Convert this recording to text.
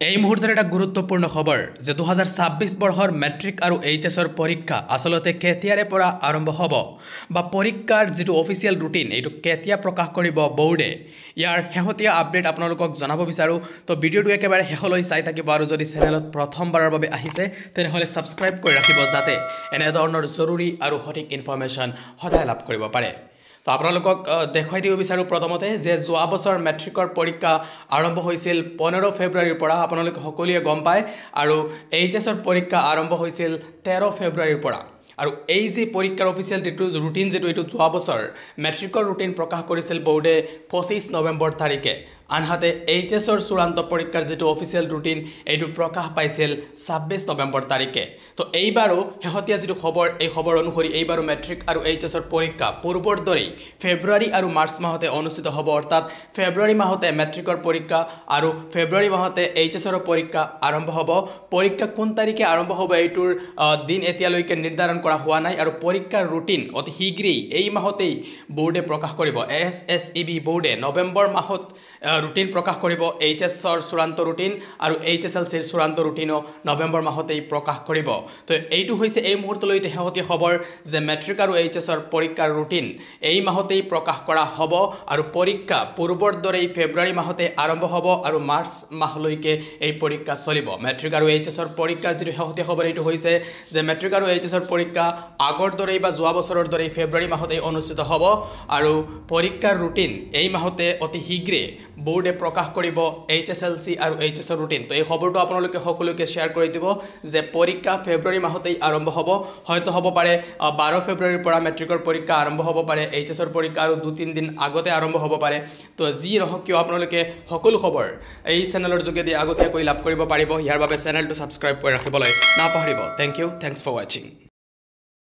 এই মুহূৰ্তেৰ একটা গুৰুত্বপূৰ্ণ খবৰ যে 2026 বৰ্ষৰ মেট্ৰিক আৰু এইচএছৰ পৰীক্ষা আসলতে কেতিয়াৰে পৰা আৰম্ভ হ'ব বা পৰীক্ষাৰ যেটো অফিচিয়েল ৰুটিন এইটো কেতিয়া প্ৰকাশ কৰিব বোৰ্ডে ইয়াৰ শেহতীয়া আপডেট আপোনালোকক জনাব বিচাৰো তো ভিডিওটো একেবাৰে শেষলৈ চাই থাকিব আৰু যদি চেনেলত প্ৰথমবাৰৰ বাবে আহিছে তেনেহলে সাবস্ক্ৰাইব কৰি ৰাখিব যাতে এনে ধৰণৰ জৰুৰী আৰু সঠিক ইনফৰমেশন সদায় লাভ কৰিব পাৰে তো আপোনালোকক দেখাই দিব বিচাৰো প্ৰথমতে যে যোৱা বছৰ মেট্ৰিকৰ পৰীক্ষা আৰম্ভ হৈছিল 15 ফেব্ৰুৱাৰীৰ পৰা আপোনালোক সকলোৱে গম পায় আৰু এইচএছৰ পৰীক্ষা আৰম্ভ হৈছিল 13 ফেব্ৰুৱাৰীৰ পৰা আৰু এই যে পৰীক্ষাৰ অফিচিয়েল ৰুটিন যেটো এটো যোৱা বছৰ মেট্ৰিকৰ ৰুটিন প্ৰকাশ কৰিছিল বোৰ্ডে 25 নৱেম্বৰ তাৰিখে আনহাতে এইচএছৰ চূড়ান্ত পৰীক্ষাৰ যেটো অফিচিয়েল ৰুটিন এইটো প্ৰকাশ পাইছিল 26 নৱেম্বৰ তাৰিখে তো এইবাৰো শেহতীয়া যেটো খবৰ এই খবৰ অনুসৰি এইবাৰো মেট্ৰিক আৰু এইচএছৰ পৰীক্ষা পূৰ্বৰ দৰেই ফেব্ৰুৱাৰী আৰু মাৰ্চ মাহতে অনুষ্ঠিত হ'ব অৰ্থাৎ ফেব্ৰুৱাৰী মাহতে মেট্ৰিকৰ পৰীক্ষা আৰু ফেব্ৰুৱাৰী মাহতে এইচএছৰ পৰীক্ষা আৰম্ভ হ'ব পৰীক্ষা কোন তাৰিখে আৰম্ভ হ'ব এইটোৰ দিন এতিয়ালৈকে নিৰ্ধাৰণ কৰা হোৱা নাই আৰু পৰীক্ষাৰ ৰুটিন অতি শীঘ্ৰেই এই মাহতেই বোৰ্ডে প্ৰকাশ কৰিব এছএছইবি বোৰ্ডে নৱেম্বৰ মাহত ৰুটিন প্ৰকাশ কৰিব এইচএছৰ চূড়ান্ত ৰুটিন আৰু এইচএছএলচিৰ চূড়ান্ত ৰুটিনো নৱেম্বৰ মাহতেই প্ৰকাশ কৰিব তো এইটো হৈছে এই মুহূৰ্তলৈতে শেহতীয়া খবৰ যে মেট্ৰিক আৰু এইচএছৰ পৰীক্ষাৰ ৰুটিন এই মাহতেই প্ৰকাশ কৰা হ'ব আৰু পৰীক্ষা পূৰ্বৰ দৰেই ফেব্ৰুৱাৰী মাহতে আৰম্ভ হ'ব আৰু মাৰ্চ মাহলৈকে এই পৰীক্ষা চলিব মেট্ৰিক আৰু এইচএছৰ পৰীক্ষাৰ যেটো শেহতীয়া খবৰ এইটো হৈছে যে মেট্ৰিক আৰু এইচএছৰ পৰীক্ষা আগৰ দৰেই বা যোৱা বছৰৰ দৰেই ফেব্ৰুৱাৰী মাহতেই অনুষ্ঠিত হ'ব আৰু পৰীক্ষাৰ ৰুটিন এই মাহতে অতি শীঘ্ৰে বোৰ্ডে প্ৰকাশ কৰিব এইচএছএলচি আৰু এইচএছৰ ৰুটিন তো এই খবৰটো আপোনালোকে সকলোকে শেয়াৰ কৰি দিব যে পৰীক্ষা ফেব্ৰুৱাৰী মাহতেই আৰম্ভ হ'ব হয়তো হ'ব পাৰে 12 ফেব্ৰুৱাৰীৰ পৰা মেট্ৰিকৰ পৰীক্ষা আৰম্ভ হ'ব পাৰে এইচএছৰ পৰীক্ষা আৰু 2-3 দিন আগতে আৰম্ভ হ'ব পাৰে তো যি নহওক কিয় আপোনালোকে সকলো খবৰ এই চেনেলৰ যোগেদি আগতীয়াকৈ লাভ কৰিব পাৰিব ইয়াৰ বাবে চেনেলটো সাবস্ক্ৰাইব কৰি ৰাখিবলৈ নাপাহৰিব thank you thanks for watching